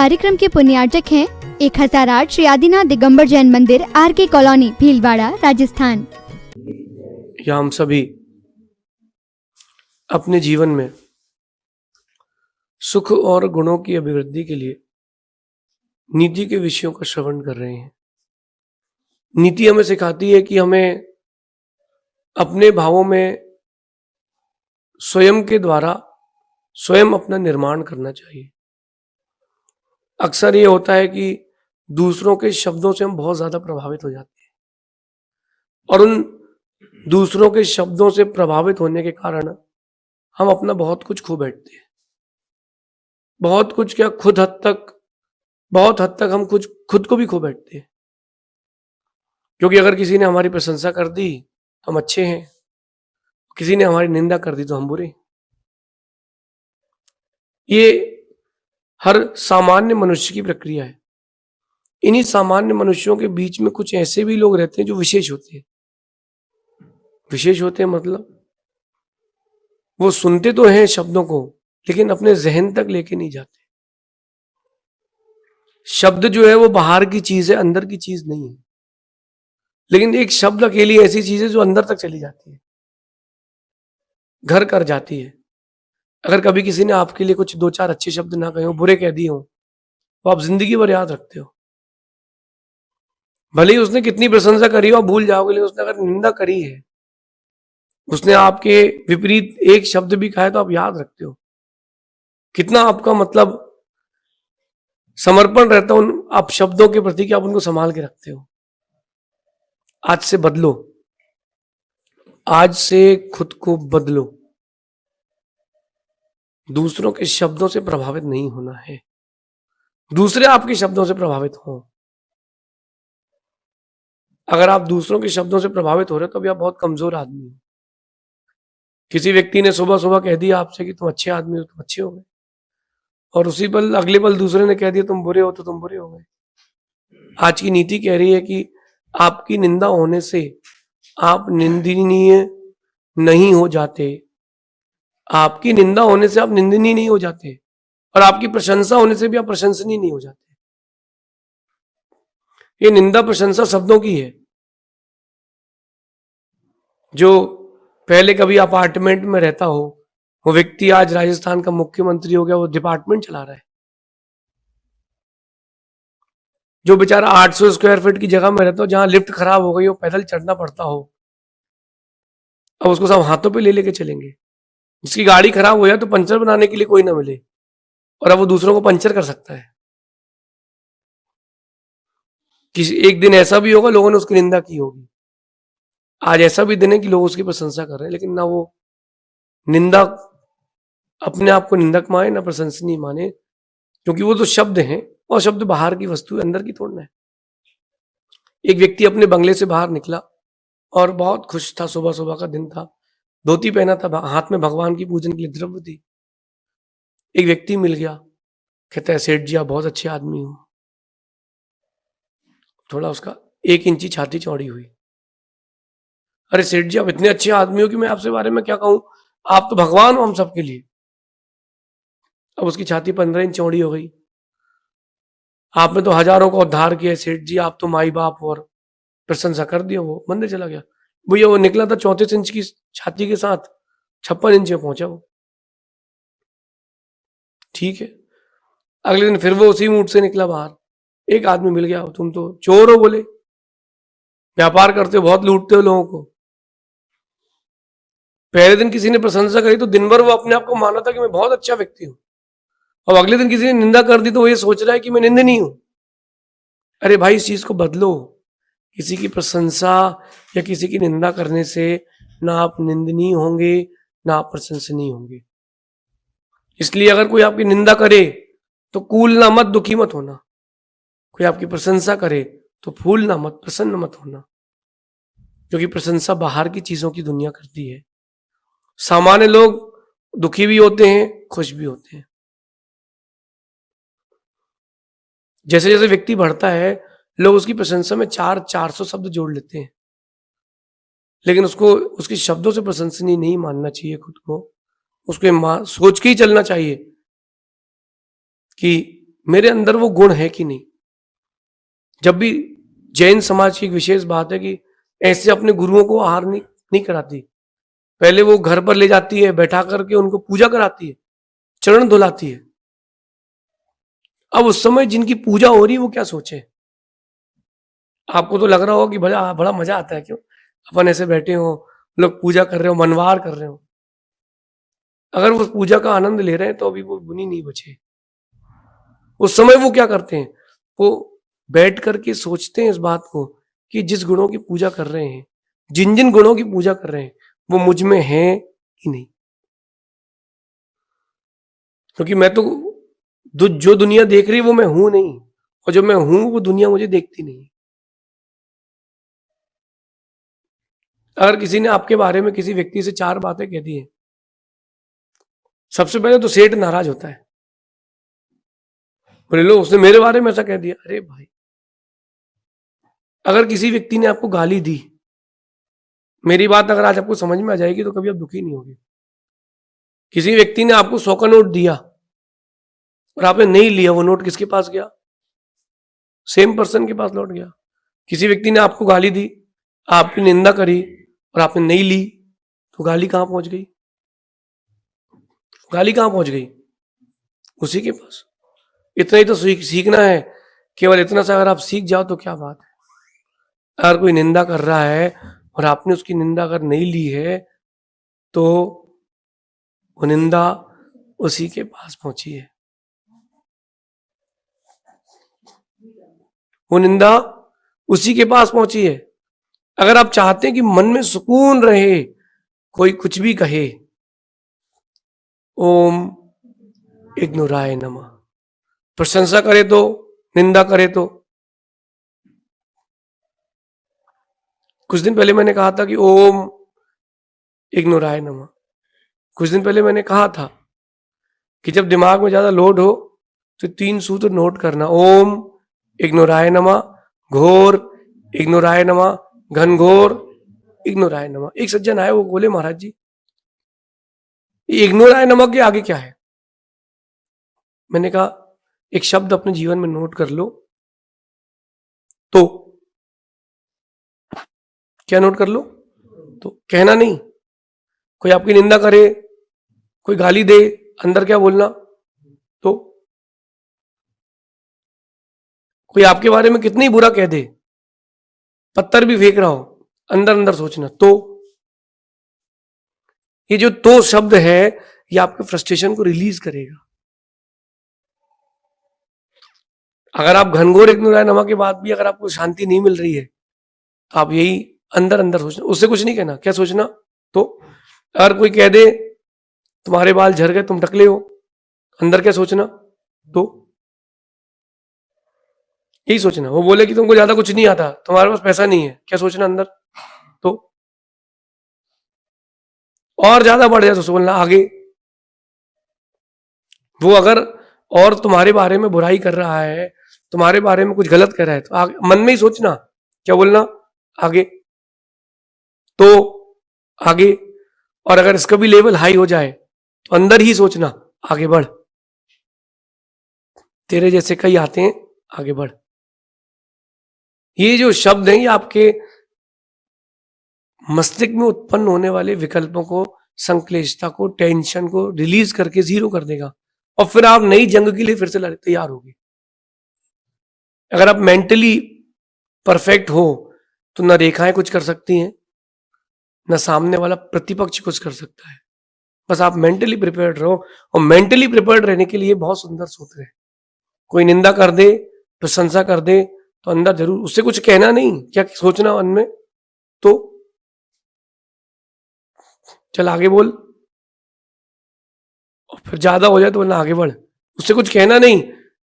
कार्यक्रम के पुण्यार्चक हैं 1008 श्री आदिनाथ दिगंबर जैन मंदिर, आर.के. कॉलोनी, भीलवाड़ा, राजस्थान। या हम सभी अपने जीवन में सुख और गुणों की अभिवृद्धि के लिए नीति के विषयों का श्रवण कर रहे हैं। नीति हमें सिखाती है कि हमें अपने भावों में स्वयं के द्वारा स्वयं अपना निर्माण करना चाहिए। अक्सर ये होता है कि दूसरों के शब्दों से हम बहुत ज्यादा प्रभावित हो जाते हैं और उन दूसरों के शब्दों से प्रभावित होने के कारण हम अपना बहुत कुछ खो बैठते हैं। बहुत कुछ क्या, बहुत हद तक हम खुद को भी खो बैठते हैं, क्योंकि अगर किसी ने हमारी प्रशंसा कर दी हम अच्छे हैं, किसी ने हमारी निंदा कर दी तो हम बुरे। ये हर सामान्य मनुष्य की प्रक्रिया है। इन्हीं सामान्य मनुष्यों के बीच में कुछ ऐसे भी लोग रहते हैं जो विशेष होते हैं। विशेष होते हैं मतलब वो सुनते तो हैं शब्दों को, लेकिन अपने जहन तक लेके नहीं जाते। शब्द जो है वो बाहर की चीज है, अंदर की चीज नहीं है। लेकिन एक शब्द अकेली ऐसी चीज है जो अंदर तक चली जाती है, घर कर जाती है। अगर कभी किसी ने आपके लिए कुछ दो चार अच्छे शब्द ना कहे हो, बुरे कह दिए हो, तो आप जिंदगी भर याद रखते हो। भले ही उसने कितनी प्रशंसा करी हो आप भूल जाओगे, लेकिन उसने अगर निंदा करी है, उसने आपके विपरीत एक शब्द भी कहा है, तो आप याद रखते हो। कितना आपका मतलब समर्पण रहता है उन आप शब्दों के प्रति कि आप उनको संभाल के रखते हो। आज से बदलो, आज से खुद को बदलो। दूसरों के शब्दों से प्रभावित नहीं होना है, दूसरे आपके शब्दों से प्रभावित हो। अगर आप दूसरों के शब्दों से प्रभावित हो रहे हो तो अभी आप बहुत कमजोर आदमी हो। किसी व्यक्ति ने सुबह सुबह कह दिया आपसे कि तुम अच्छे आदमी हो, तुम अच्छे हो गए, और उसी पल अगले पल दूसरे ने कह दिया तुम बुरे हो, तो तुम बुरे हो गए। आज की नीति कह रही है कि आपकी निंदा होने से आप निंदनीय नहीं हो जाते, आपकी निंदा होने से आप निंदनीय नहीं हो जाते, और आपकी प्रशंसा होने से भी आप प्रशंसनीय नहीं हो जाते। ये निंदा प्रशंसा शब्दों की है। जो पहले कभी अपार्टमेंट में रहता हो, वो व्यक्ति आज राजस्थान का मुख्यमंत्री हो गया, वो डिपार्टमेंट चला रहा है। जो बेचारा 800 स्क्वायर फीट की जगह में रहता हो, जहां लिफ्ट खराब हो गई हो, पैदल चढ़ना पड़ता हो, अब उसको सब हाथों पे ले लेके चलेंगे। जिसकी गाड़ी खराब हो जाए तो पंचर बनाने के लिए कोई ना मिले, और अब वो दूसरों को पंचर कर सकता है। किसी एक दिन ऐसा भी होगा लोगों ने उसकी निंदा की होगी। आज ऐसा भी दिन है कि लोग उसकी प्रशंसा कर रहे हैं, लेकिन ना वो निंदा, अपने आप को निंदक माने ना प्रशंसनीय माने, क्योंकि वो तो शब्द हैं और शब्द बाहर की वस्तु है, अंदर की थोड़ा है। एक व्यक्ति अपने बंगले से बाहर निकला और बहुत खुश था, सुबह सुबह का दिन था, धोती पहना था, हाथ में भगवान की पूजन के लिए द्रव्य थी। एक व्यक्ति मिल गया, कहता है सेठ जी आप बहुत अच्छे आदमी हो। थोड़ा उसका 1 इंची छाती चौड़ी हुई। अरे सेठ जी आप इतने अच्छे आदमी हो कि मैं आपसे बारे में क्या कहूं, आप तो भगवान हो हम सबके लिए। अब उसकी छाती 15 इंच चौड़ी हो गई। आपने तो हजारों का उद्धार किया सेठ जी, आप तो माई बाप, और प्रशंसा कर दिया। वो मंदिर चला गया। भैया वो निकला था 34 इंच की छाती के साथ, 56 इंच में पहुंचा वो। ठीक है, अगले दिन फिर वो उसी मूड से निकला बाहर। एक आदमी मिल गया, तुम तो चोर हो, बोले व्यापार करते हो, बहुत लूटते हो लोगों को। पहले दिन किसी ने प्रशंसा करी तो दिन भर वो अपने आप को माना था कि मैं बहुत अच्छा व्यक्ति हूं, और अगले दिन किसी ने निंदा कर दी तो वो ये सोच रहा है कि मैं निंदनीय हूं। अरे भाई इस चीज को बदलो। किसी की प्रशंसा या किसी की निंदा करने से ना आप निंदनीय होंगे ना आप प्रशंसनीय होंगे। इसलिए अगर कोई आपकी निंदा करे तो कूलना मत, दुखी मत होना। कोई आपकी प्रशंसा करे तो फूलना मत, प्रसन्न मत होना, क्योंकि प्रशंसा बाहर की चीजों की दुनिया करती है। सामान्य लोग दुखी भी होते हैं, खुश भी होते हैं। जैसे जैसे व्यक्ति बढ़ता है लोग उसकी प्रशंसा में 400 शब्द जोड़ लेते हैं, लेकिन उसको उसके शब्दों से प्रशंसनीय नहीं मानना चाहिए खुद को। उसको सोच के ही चलना चाहिए कि मेरे अंदर वो गुण है कि नहीं। जब भी जैन समाज की एक विशेष बात है कि ऐसे अपने गुरुओं को आहार नहीं कराती, पहले वो घर पर ले जाती है, बैठा करके उनको पूजा कराती है, चरण धुलाती है। अब उस समय जिनकी पूजा हो रही है वो क्या सोचे। आपको तो लग रहा हो कि बड़ा बड़ा मजा आता है, क्यों अपन ऐसे बैठे हो, लोग पूजा कर रहे हो, मनवार कर रहे हो। अगर वो पूजा का आनंद ले रहे हैं तो अभी वो गुनी नहीं बचे। उस समय वो क्या करते हैं, वो बैठ करके सोचते हैं इस बात को कि जिस गुणों की पूजा कर रहे हैं, जिन जिन गुणों की पूजा कर रहे हैं, वो मुझ में है कि नहीं। क्योंकि मैं तो जो दुनिया देख रही है वो मैं हूं नहीं, और जो मैं हूं वो दुनिया मुझे देखती नहीं। अगर किसी ने आपके बारे में किसी व्यक्ति से 4 बातें कह दी है, सबसे पहले तो सेठ नाराज होता है, बोले लो उसने मेरे बारे में ऐसा कह दिया। अरे भाई, अगर किसी व्यक्ति ने आपको गाली दी, मेरी बात अगर आज आपको समझ में आ जाएगी तो कभी आप दुखी नहीं होगे। किसी व्यक्ति ने आपको 100 का नोट दिया और आपने नहीं लिया, वो नोट किसके पास गया, सेम पर्सन के पास लौट गया। किसी व्यक्ति ने आपको गाली दी, आपकी निंदा करी और आपने नहीं ली, तो गाली कहां पहुंच गई, गाली कहां पहुंच गई, उसी के पास। इतना ही तो सीखना है, केवल इतना सा अगर आप सीख जाओ तो क्या बात है। अगर कोई निंदा कर रहा है और आपने उसकी निंदा अगर नहीं ली है, तो वो निंदा उसी के पास पहुंची है, वो निंदा उसी के पास पहुंची है। अगर आप चाहते हैं कि मन में सुकून रहे, कोई कुछ भी कहे, ओम इग्नुराय नमः। प्रशंसा करे तो, निंदा करे तो। कुछ दिन पहले मैंने कहा था कि ओम इग्नुराय नमः। कुछ दिन पहले मैंने कहा था कि जब दिमाग में ज्यादा लोड हो तो 3 सूत्र नोट करना, ओम इग्नुराय नमः, घोर इग्नुराय नमः, घनघोर इग्नुराय नमः। एक सज्जन आए, वो बोले महाराज जी इग्नुराय नमः के आगे क्या है। मैंने कहा एक शब्द अपने जीवन में नोट कर लो, तो क्या नोट कर लो, तो कहना नहीं। कोई आपकी निंदा करे, कोई गाली दे, अंदर क्या बोलना, तो कोई आपके बारे में कितनी बुरा कह दे, पत्थर भी फेंक रहा हो, अंदर अंदर सोचना, तो। ये जो तो शब्द है, ये आपके फ्रस्ट्रेशन को रिलीज करेगा। अगर आप घनघोर इग्नुराय नमः के बाद भी अगर आपको शांति नहीं मिल रही है, तो आप यही अंदर अंदर सोचना, उससे कुछ नहीं कहना, क्या सोचना, तो। अगर कोई कह दे तुम्हारे बाल झड़ गए, तुम टकले हो, अंदर क्या सोचना, तो यही सोचना। वो बोले कि तुमको ज्यादा कुछ नहीं आता, तुम्हारे पास पैसा नहीं है, क्या सोचना अंदर, तो। और ज्यादा बढ़ जाए तो बोलना आगे। वो अगर और तुम्हारे बारे में बुराई कर रहा है, तुम्हारे बारे में कुछ गलत कर रहा है, तो आगे मन में ही सोचना, क्या बोलना, आगे, तो, आगे। और अगर इसका भी लेवल हाई हो जाए तो अंदर ही सोचना, आगे बढ़, तेरे जैसे कई आते हैं, आगे बढ़। ये जो शब्द हैं, ये आपके मस्तिष्क में उत्पन्न होने वाले विकल्पों को, संक्लेशता को, टेंशन को रिलीज करके जीरो कर देगा, और फिर आप नई जंग के लिए फिर से तैयार होगे। अगर आप मेंटली परफेक्ट हो तो ना रेखाएं कुछ कर सकती हैं, ना सामने वाला प्रतिपक्ष कुछ कर सकता है। बस आप मेंटली प्रिपेयर्ड रहो, और मेंटली प्रिपेयर्ड रहने के लिए बहुत सुंदर सूत्र है। कोई निंदा कर दे, प्रशंसा कर दे, तो अंदर जरूर उससे कुछ कहना नहीं, क्या सोचना मन में, तो चल आगे बोल, और फिर ज्यादा हो जाए तो बोलना आगे बढ़, उससे कुछ कहना नहीं,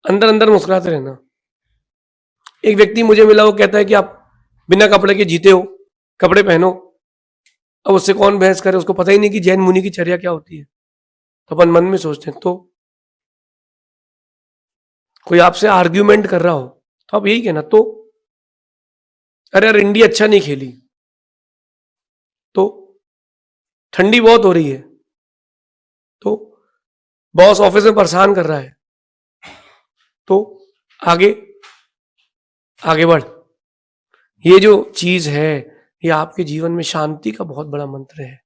अंदर अंदर मुस्कुराते रहना। एक व्यक्ति मुझे मिला, वो कहता है कि आप बिना कपड़े के जीते हो, कपड़े पहनो। अब उससे कौन बहस करे, उसको पता ही नहीं कि जैन मुनि की चर्या क्या होती है। तो अपन मन में सोचते हैं, तो कोई आपसे आर्ग्यूमेंट कर रहा हो तो आप यही कहना, तो अरे यार इंडिया अच्छा नहीं खेली, तो ठंडी बहुत हो रही है, तो बॉस ऑफिस में परेशान कर रहा है, तो आगे आगे बढ़। ये जो चीज है ये आपके जीवन में शांति का बहुत बड़ा मंत्र है,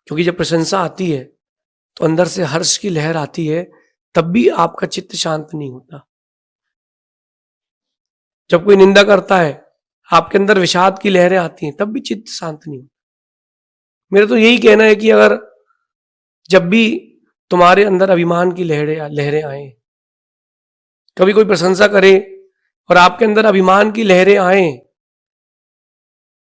क्योंकि जब प्रशंसा आती है तो अंदर से हर्ष की लहर आती है, तब भी आपका चित्त शांत नहीं होता। जब कोई निंदा करता है, आपके अंदर विषाद की लहरें आती हैं, तब भी चित्त शांत नहीं होता। मेरा तो यही कहना है कि अगर जब भी तुम्हारे अंदर अभिमान की लहरें लहरें आए, कभी कोई प्रशंसा करे और आपके अंदर अभिमान की लहरें आए,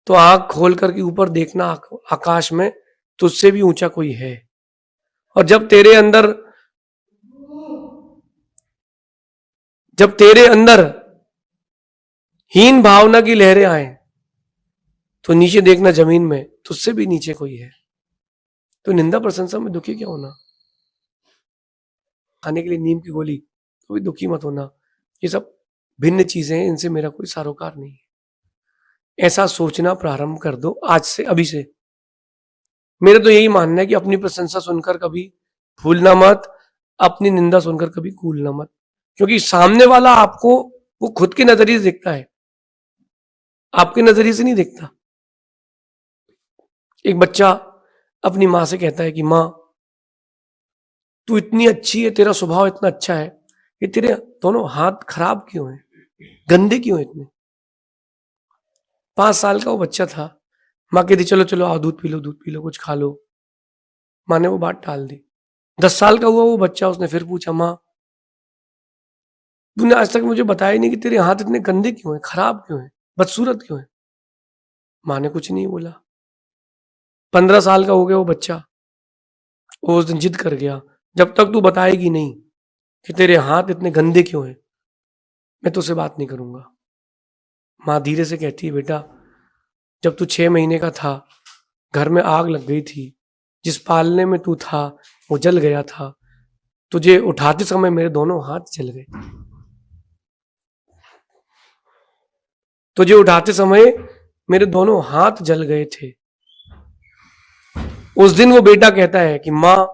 तो आंख खोल करके ऊपर देखना आकाश में, तुझसे भी ऊंचा कोई है। और जब तेरे अंदर हीन भावना की लहरें आए, तो नीचे देखना जमीन में, तुझसे भी नीचे कोई है। तो निंदा प्रशंसा में दुखी क्या होना? खाने के लिए नीम की गोली, तो भी दुखी मत होना। ये सब भिन्न चीजें हैं, इनसे मेरा कोई सरोकार नहीं है। ऐसा सोचना प्रारंभ कर दो आज से, अभी से। मेरा तो यही मानना है कि अपनी प्रशंसा सुनकर कभी भूलना मत, अपनी निंदा सुनकर कभी कूलना मत, क्योंकि सामने वाला आपको वो खुद के नजरिए से देखता है, आपके नजरिए से नहीं देखता। एक बच्चा अपनी माँ से कहता है कि माँ तू इतनी अच्छी है, तेरा स्वभाव इतना अच्छा है, ये तेरे दोनों हाथ खराब क्यों हैं, गंदे क्यों हैं इतने? 5 साल का वो बच्चा था। माँ कहती चलो चलो आओ दूध पी लो, कुछ खा लो। माँ ने वो बात टाल दी। 10 साल का हुआ वो बच्चा, उसने फिर पूछा माँ तूने आज तक मुझे बताया नहीं कि तेरे हाथ इतने गंदे क्यों हैं, खराब क्यों हैं, बदसूरत क्यों है? माँ ने कुछ नहीं बोला। 15 साल का हो गया वो बच्चा, वो उस दिन जिद कर गया, जब तक तू बताएगी नहीं कि तेरे हाथ इतने गंदे क्यों हैं, मैं तुझसे बात नहीं करूंगा। माँ धीरे से कहती है बेटा, जब तू 6 महीने का था, घर में आग लग गई थी, जिस पालने में तू था वो जल गया था, तुझे उठाते समय मेरे दोनों हाथ जल गए। तुझे उठाते समय मेरे दोनों हाथ जल गए थे। उस दिन वो बेटा कहता है कि माँ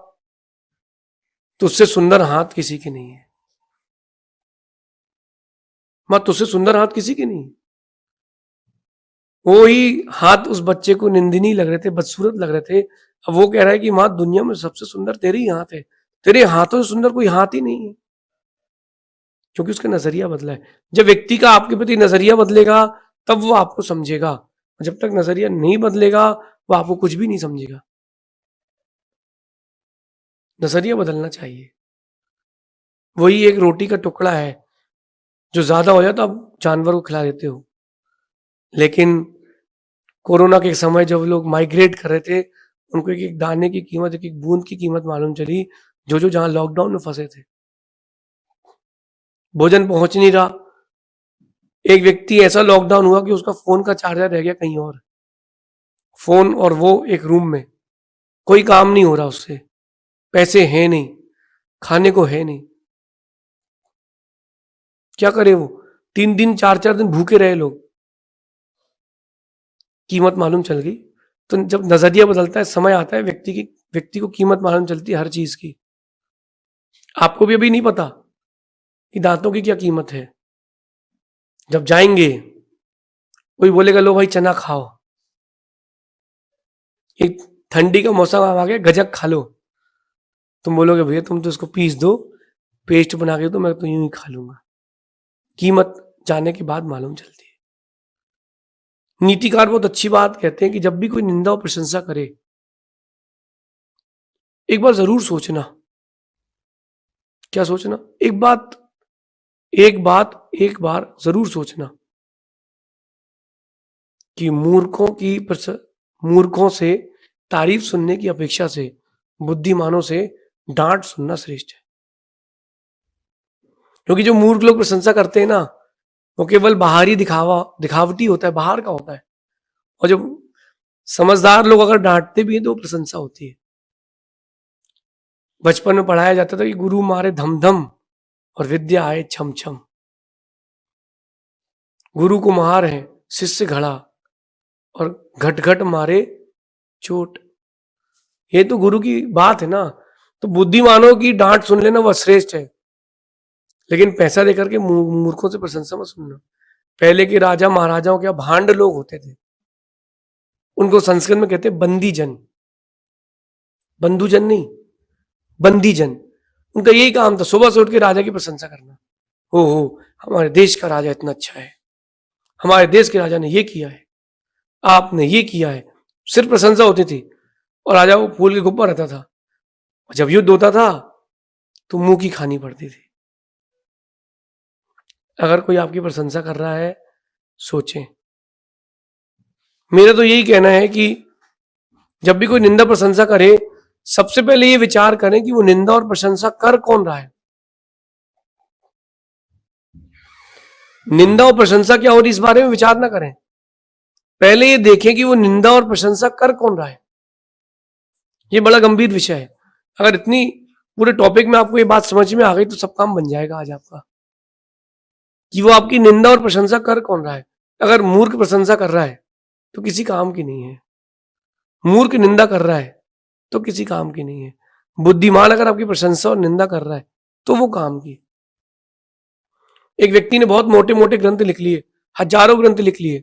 तुझसे सुंदर हाथ किसी के नहीं है, माँ तुझसे सुंदर हाथ किसी के नहीं है। वो ही हाथ उस बच्चे को निंदनीय लग रहे थे, बदसूरत लग रहे थे। अब वो कह रहा है कि माँ दुनिया में सबसे सुंदर तेरे ही हाथ है, तेरे हाथों से सुंदर कोई हाथ ही नहीं है, क्योंकि उसका नजरिया बदला है। जब व्यक्ति का आपके प्रति नजरिया बदलेगा तब वो आपको समझेगा, जब तक नजरिया नहीं बदलेगा वो आपको कुछ भी नहीं समझेगा। नजरिया बदलना चाहिए। वही एक रोटी का टुकड़ा है, जो ज्यादा हो जाए तो आप जानवर को खिला देते हो, लेकिन कोरोना के समय जब लोग माइग्रेट कर रहे थे, उनको एक एक दाने की कीमत, एक एक बूंद की कीमत मालूम चली, जो जो जहां लॉकडाउन में फंसे थे। भोजन पहुंच नहीं रहा। एक व्यक्ति ऐसा लॉकडाउन हुआ कि उसका फोन का चार्जर रह गया कहीं और, फोन और वो एक रूम में, कोई काम नहीं हो रहा उससे, पैसे हैं नहीं, खाने को है नहीं, क्या करे वो? 3 दिन 4 दिन भूखे रहे लोग। कीमत मालूम चल गई। तो जब नजरिया बदलता है, समय आता है, व्यक्ति को कीमत मालूम चलती है हर चीज की। आपको भी अभी नहीं पता कि दांतों की क्या कीमत है। जब जाएंगे कोई बोलेगा लो भाई चना खाओ, एक ठंडी का मौसम आ गया, गजक खा लो, तुम बोलोगे भैया तुम तो इसको पीस दो, पेस्ट बना के दो, मैं तो यूं ही खा लूंगा। कीमत जाने के बाद मालूम चलती है। नीतिकार बहुत अच्छी बात कहते हैं कि जब भी कोई निंदा और प्रशंसा करे, एक बार जरूर सोचना। क्या सोचना? एक बार जरूर सोचना कि मूर्खों से तारीफ सुनने की अपेक्षा से बुद्धिमानों से डांट सुनना श्रेष्ठ है। क्योंकि जो मूर्ख लोग प्रशंसा करते हैं ना, वो केवल बाहरी दिखावटी होता है, बाहर का होता है। और जो समझदार लोग अगर डांटते भी हैं तो वो प्रशंसा होती है। बचपन में पढ़ाया जाता था कि गुरु मारे धम धम और विद्या आए छम छम। गुरु को मार है, शिष्य घड़ा, और घट घट मारे चोट। ये तो गुरु की बात है ना। तो बुद्धिमानों की डांट सुन लेना वह श्रेष्ठ है। लेकिन पैसा देकर के मूर्खों से प्रशंसा मत सुनना। पहले के राजा महाराजाओं के भांड लोग होते थे, उनको संस्कृत में कहते बंदीजन, बंधुजन नहीं, बंदीजन। उनका यही काम था, सुबह से उठ के राजा की प्रशंसा करना। हो हमारे देश का राजा इतना अच्छा है, हमारे देश के राजा ने ये किया है, आपने ये किया है, सिर्फ प्रशंसा होती थी। और राजा वो फूल के गुब्बा रहता था, जब युद्ध होता था तो मुंह की खानी पड़ती थी। अगर कोई आपकी प्रशंसा कर रहा है, सोचें। मेरा तो यही कहना है कि जब भी कोई निंदा प्रशंसा करे, सबसे पहले ये विचार करें कि वो निंदा और प्रशंसा कर कौन रहा है। निंदा और प्रशंसा क्या हो रही, इस बारे में विचार ना करें, पहले ये देखें कि वो निंदा और प्रशंसा कर कौन रहा है। ये बड़ा गंभीर विषय है। अगर इतनी पूरे टॉपिक में आपको ये बात समझ में आ गई तो सब काम बन जाएगा आज आपका, कि वो आपकी निंदा और प्रशंसा कर कौन रहा है। अगर मूर्ख प्रशंसा कर रहा है तो किसी काम की नहीं है, मूर्ख निंदा कर रहा है तो किसी काम की नहीं है। बुद्धिमान अगर आपकी प्रशंसा और निंदा कर रहा है तो वो काम की। एक व्यक्ति ने बहुत मोटे मोटे ग्रंथ लिख लिए, हजारों ग्रंथ लिख लिए,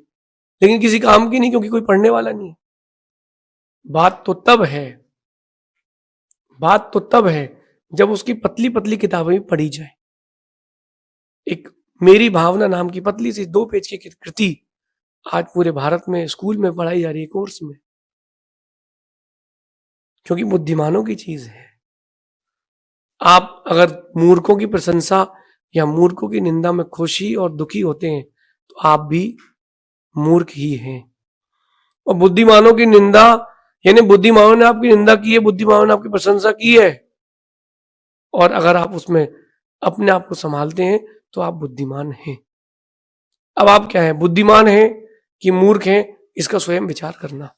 लेकिन किसी काम की नहीं, क्योंकि कोई पढ़ने वाला नहीं है। बात तो तब है जब उसकी पतली पतली किताबें भी पढ़ी जाए। एक मेरी भावना नाम की पतली सी 2 पेज की कृति आज पूरे भारत में स्कूल में पढ़ाई जा रही है, कोर्स में, क्योंकि बुद्धिमानों की चीज है। आप अगर मूर्खों की प्रशंसा या मूर्खों की निंदा में खुशी और दुखी होते हैं तो आप भी मूर्ख ही हैं। और बुद्धिमानों की निंदा, यानी बुद्धिमानों ने आपकी निंदा की है, बुद्धिमानों ने आपकी प्रशंसा की है, और अगर आप उसमें अपने आप को संभालते हैं तो आप बुद्धिमान हैं। अब आप क्या हैं, बुद्धिमान हैं कि मूर्ख हैं, इसका स्वयं विचार करना।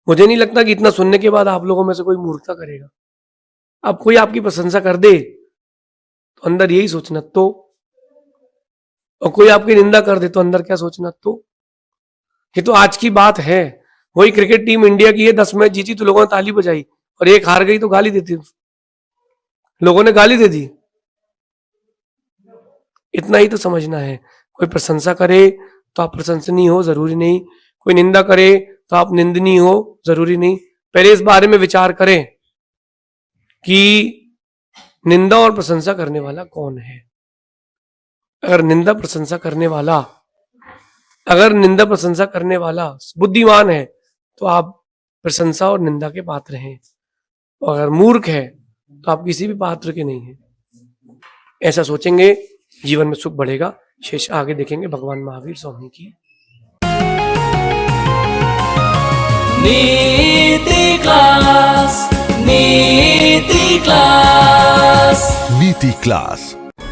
मुझे नहीं लगता कि इतना सुनने के बाद आप लोगों में से कोई मूर्खता करेगा। अब कोई आपकी प्रशंसा कर दे तो अंदर यही सोचना तो, और कोई आपकी निंदा कर दे तो अंदर क्या सोचना तो। ये तो आज की बात है। वही क्रिकेट टीम इंडिया की है, 10 मैच जीती तो लोगों ने ताली बजाई, और एक हार गई तो गाली देती, लोगों ने गाली दे दी। इतना ही तो समझना है। कोई प्रशंसा करे तो आप प्रशंसनीय हो, जरूरी नहीं। कोई निंदा करे तो आप निंदनीय हो, जरूरी नहीं। पहले इस बारे में विचार करें कि निंदा और प्रशंसा करने वाला कौन है। अगर निंदा प्रशंसा करने वाला बुद्धिमान है तो आप प्रशंसा और निंदा के पात्र हैं, और अगर मूर्ख है तो आप किसी भी पात्र के नहीं हैं। ऐसा सोचेंगे, जीवन में सुख बढ़ेगा। शेष आगे देखेंगे भगवान महावीर स्वामी की। नीति क्लास, नीति क्लास, नीति क्लास।